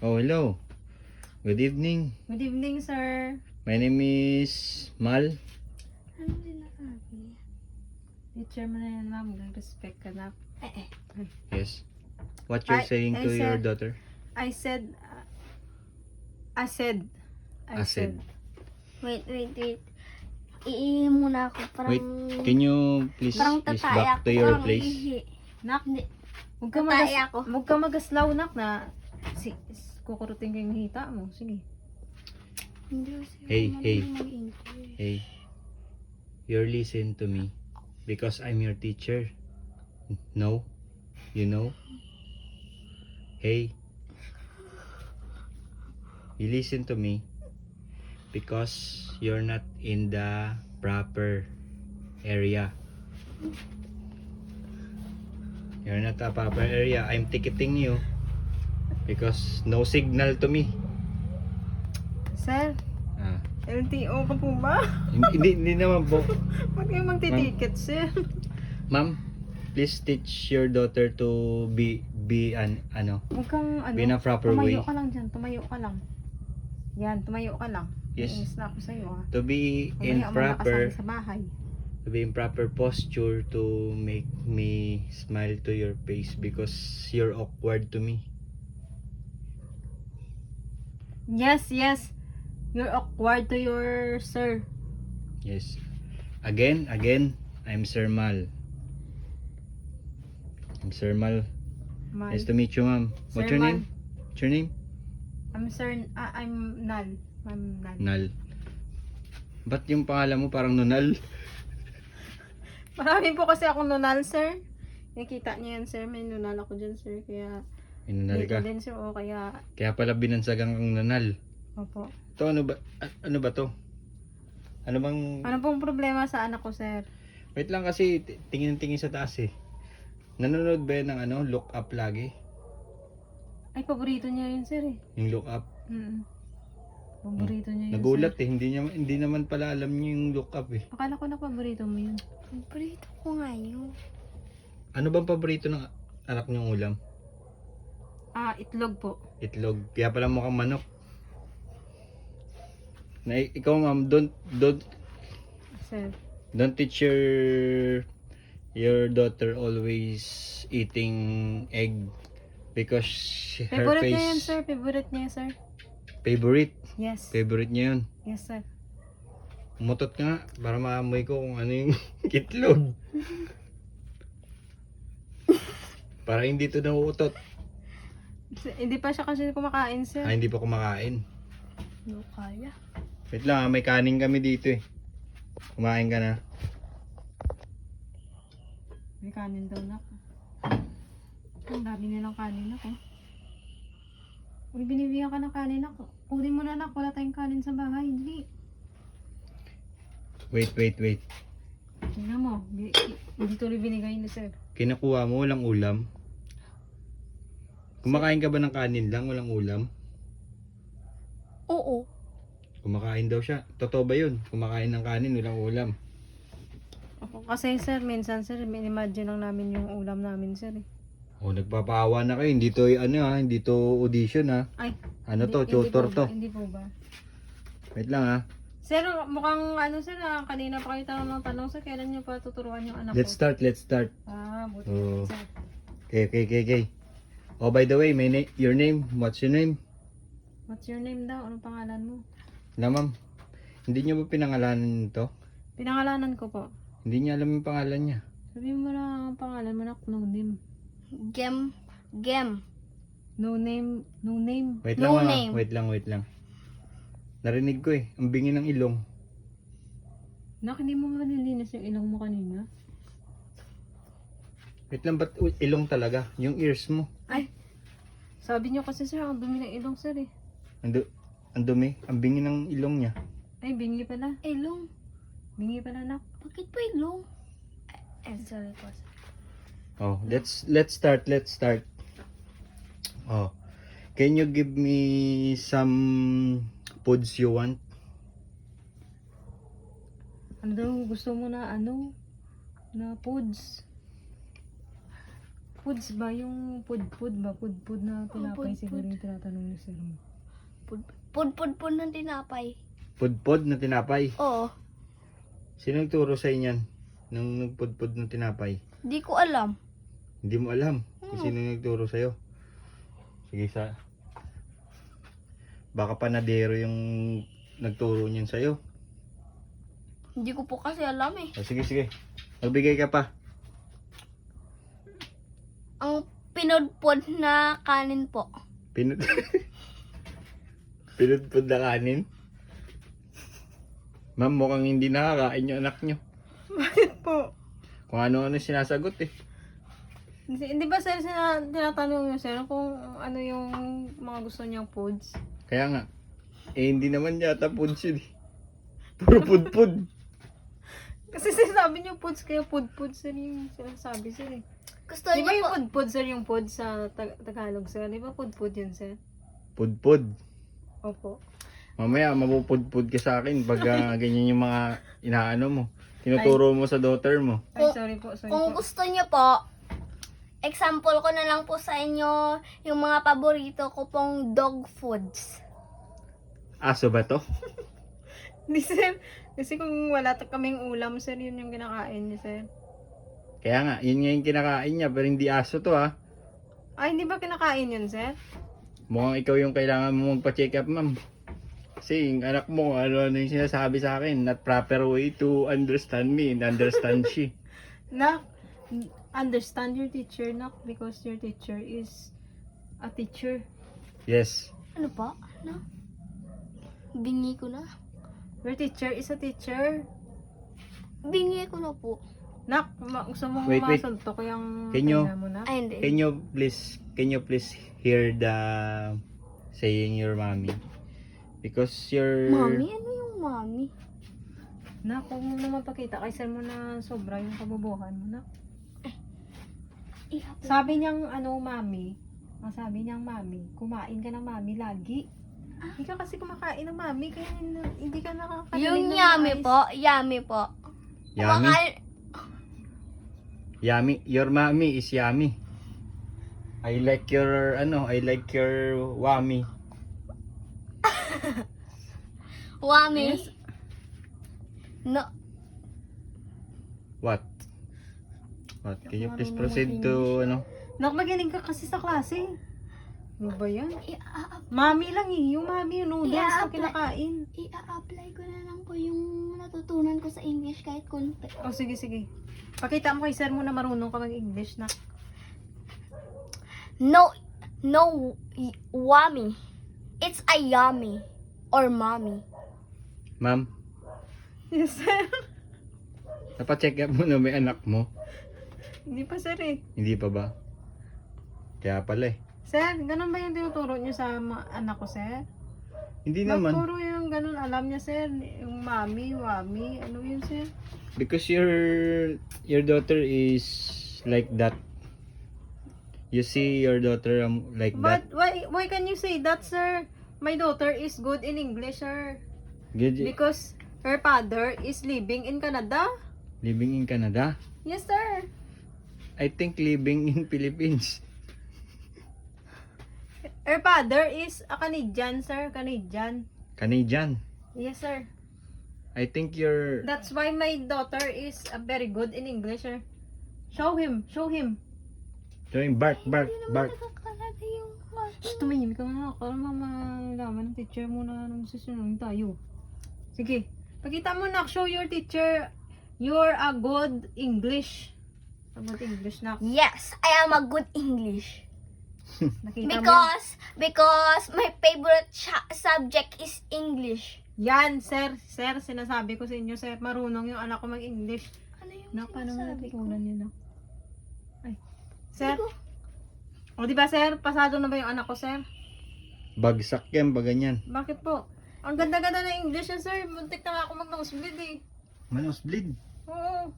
Oh, hello. Good evening. Good evening, sir. My name is Mal. Ano sinasabi? Teacher mo na yan, ma'am. Respect ka na. Yes. What you're saying to your daughter? I said. Acid. Wait. Iihi muna ako. Parang, Wait, can you please parang please tatay back ako. to your Parang place? ihi. Nak, Hindi. huwag ako. ka magaslaw, nak, na kukurutin ko yung hita mo. Sige. Hindi kasi Hey, ako hey. marunong mag-English. Hey, you're listen to me because I'm your teacher. No? You know? Hey, you listen to me because you're not in the proper area. You're not a proper area. I'm ticketing you because no signal to me. Sir, Ah, LTO ka po ba? hindi naman po. Ba't kayo magtitiket, sir? Ma'am, please teach your daughter to be Huwag kang be in a proper way. tumayo ka lang dyan. Tumayo ka lang. Yan, tumayo ka lang. Yes. Iinis na ako sa'yo, ha. To be in Mamaya proper sa bahay. to be in proper posture to make me smile to your face because you're awkward to me. Yes. You're awkward to your sir. Yes. Again, I'm Sir Mal. I'm Sir Mal. Mal. Nice to meet you, ma'am. What's Sir your Mal. name? What's your name? I'm Nal. I'm Nal. Nal. Ba't yung pangalan mo parang Nunal? Marami po kasi akong nunal, sir. Nakita niyo yan, sir. May nunal ako dyan, sir. Kaya, Nunal dito ka. din, sir. O, kaya, Kaya pala binansagang kang Nunal. opo. To ano ba? Ano ba to? Ano bang Ano pong problema sa anak ko, sir? Wait lang kasi tingin sa taas eh. Nanonood ba yan ng look up lagi? Ay, paborito niya yun, sir, eh. Yung look up. Paborito niya yun, Nagulat sir. eh, hindi naman pala alam niyo yung look up eh. Akala ko na paborito mo yun. Paborito ko nga yun. Ano bang paborito ng anak niyong ulam? Itlog po. Itlog. Kaya pala mukhang manok. Ikaw ma'am, don't Sir. teach your daughter always eating egg because her Favorite face niya yan, sir. Favorite niya, sir. favorite Yes. favorite niya yun. Yes, sir. Umutot ka nga para maamoy ko kung ano yung itlog. Para hindi to nauutot. Hindi pa siya kasi kumakain, sir. Hindi pa kumakain. Ano kaya? Wait lang, may kanin kami dito eh. Kumain ka na. May kanin daw na. Ang dami nilang kanin ako. Uy, binibigyan ka ng kanin ako. Kunin mo na, anak. Wala tayong kanin sa bahay. Hindi. Wait. Tingnan mo. Hindi tuloy binigay ni sir. Kinukuha mo, walang ulam. Kumakain ka ba ng kanin lang, walang ulam? Oo. Kumakain daw siya. Totoo ba yun? Kumakain ng kanin, walang ulam. Ako kasi sir, minsan sir, imagine lang namin yung ulam namin sir eh. O, nagpapaawa na kayo. Hindi to, hindi to audition ha. Ay. Ano to, hindi tutor po ba? to. Hindi po ba? Wait lang ha. Sir, mukhang sir, kanina pa kayo tanong ng tanong sir, kailan niyo pa tuturuan yung anak Let's ko? start. Buti Oh. sir. Okay. Oh, by the way, your name? What's your name? What's your name daw? Anong pangalan mo? Na ma'am, hindi niyo ba pinangalanan to? Pinangalanan ko po. Hindi niya alam yung pangalan niya. Sabihin mo na ang pangalan mo na, no name. Gem. No name. Wait No lang, name. Wait lang. Narinig ko eh, ang bingi ng ilong. Nak, hindi mo ba nilinis yung ilong mo kanina? Wait lang, ba't ilong talaga? Yung ears mo. Ay! Sabi niyo kasi sir, ang dumi ng ilong sir eh. Ang dumi, ang bingi ng ilong niya. Ay, bingi pala. Ilong. Bingi pala, nak. Bakit pa ilong? Sorry po. Oh, let's start. Oh. Can you give me some foods you want? Ano daw gusto mo na na foods? Foods ba? Yung food ba? Food na tinapay food. siguro yung tinatanong ni sir mo. Pud ng tinapay. Pudpud na tinapay. Oo. Sino nagturo sa inyan? Nung nagpudpud ng tinapay? Di ko alam. Hindi mo alam kung sino nagturo sa'yo. Sige baka panadero yung nagturo niyan sa'yo. Hindi ko po kasi alam eh. O, sige. Magbigay ka pa. Ang pinudpod na kanin po. Pinudpud na kanin? Ma'am, mukhang hindi nakakain yung anak nyo. Bakit po? Kung ano-ano sinasagot eh. Hindi ba sir tinatanong niyo sir kung ano yung mga gusto niyang foods? Kaya nga, hindi naman yata foods yun eh. Puro pudpud. Kasi sinasabi niyo foods kaya food sir yung sinasabi sir eh. Gusto Di ba niyo yung po? food sir yung food sa Tagalog sir? Di ba food yun sir? Pudpud. Opo. Mamaya, mapupudpud ka sa akin pag ganyan yung mga inaano mo. Tinuturo mo sa daughter mo. Ay, sorry po. Kung gusto niyo po, example ko na lang po sa inyo yung mga paborito ko pong dog foods. Aso ba to? Hindi sir. Kasi kung wala kaming ulam sir, yun yung kinakain niya sir. Kaya nga, yun nga yung kinakain niya, pero hindi aso to ha. Ay, hindi ba kinakain yun sir? Mukhang ikaw yung kailangan mo magpa-check up, ma'am. Kasi yung anak mo, ano yung sinasabi sa akin, not proper way to understand me and understand she. Nak, understand your teacher, nak, because your teacher is a teacher. Yes. Ano pa? Ano? Bingi ko na. Your teacher is a teacher. Bingi ko na po. Nak, gusto mong Wait. masuntok yung Can you- mo na? Ay, hindi. Can you please hear the saying your mommy? Because your... Mami? Ano yung mami? Nak, huwag mo naman pakita kay sir mo na sobra yung kabubuhan mo, nak. Ihapon. Sabi niyang, mami, sabi niyang mami, kumain ka ng mami lagi. Hindi ka kasi kumakain ng mami, kaya hindi ka nakakarinig Yung ng yummy maayos. po. Yummy po. Yummy? Kumakain- Yummy. Your mommy is yummy. I like your wami. Wami. Yes. No. What? Can you please Marunong proceed to, Nak, maginig ka kasi sa klase. Ano ba yan? I-a-apply Mami lang eh. Yung mami, yung noodles Yeah, na kinakain. ko na lang po yung natutunan ko sa English kahit konti. Oh, sige. Pakita mo kay sir mo na marunong ka mag-English, nak. No, wami. It's a yummy or mommy. Ma'am, Yes, sir. napacheck up mo na may anak mo? Hindi pa, sir eh. Hindi pa ba? Kaya pala eh. Sir, ganun ba yung tinuturo niyo sa anak ko, sir? Hindi naman. Magturo yung ganun, alam niya, sir. Yung mami, wami, ano yun, sir? Because your daughter is like that. You see your daughter like But that. why can you say that, sir? My daughter is good in English, sir. Good, Because her father is living in Canada. living in Canada. Yes, sir. I think living in Philippines. Her father is a Canadian, sir. Canadian. Canadian. Yes, sir. I think you're... That's why my daughter is very good in English, sir. Show him. Doing bark. Nakakalala yung mami. Shh, tumahimik ka nga. Para malaman ng teacher mo na nung susunod tayo. Sige. Pakita mo na. Show your teacher. You're a good English. A good English na. Yes, I am a good English. Nakita mo. Because my favorite subject is English. Yan, sir. Sir, sinasabi ko sa inyo, sir. Marunong yung anak ko mag-English. Ano yung Na, paano mo sinasabi ko? natutunan yun, na? Ay. Sir? O, di ba, sir? Pasado na ba yung anak ko, sir? Bagsak yan, ba ganyan? Bakit po? Ang ganda-ganda ng English yan, sir. Muntik na nga ako mag-nosebleed, eh. Manos bleed. Oo.